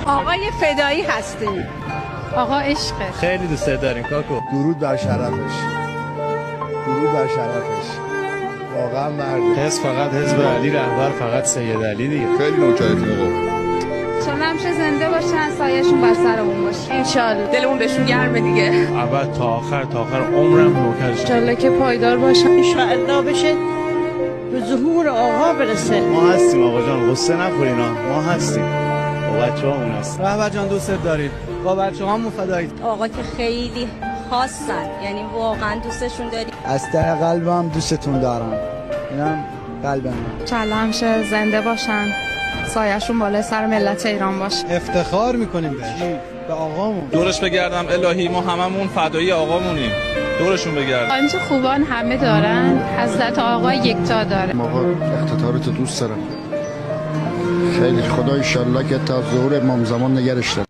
آقای فدایی هستیم. آقا عشقه. خیلی دوست داریم کاکو. درود بر شرفش، درود بر شرفش، واقعا مرد. حزب فقط حزب علی، رهبر فقط سید علی دیگه. خیلی نوکرتون آقا. چون همیشه زنده باشن، سایه‌شون بر سرمون باشه انشالله. دلمون بهشون گرمه دیگه. اول تا آخر عمرم نوکرش. انشالله که پایدار باشن. انشالله بشه به ظهور آقا برسه. ما هستیم آقا جان، غصه نخورین، ما هستیم، با بچه‌هامون هست. رهبر جان دوستت داریم، با بچه‌هامون فداییم. آقا که خیلی خاصن، یعنی واقعا دوستشون داریم. از ته قلبم دوستتون دارم، اینم قلب من. انشالله همیشه زنده باشن، سایه‌شون بالای سر ملت ایران باشه. افتخار میکنیم به آقامون. دورش بگردم الهی، ما هممون فدایی آقامونیم، دورشون بگردم. آنچه خوبان همه دارن، حضرت آقا یکتا داره. آقا اختتارتو دوست دارم خیلی. خدا ایشالله که تا ظهور امام زمان نگرش داره.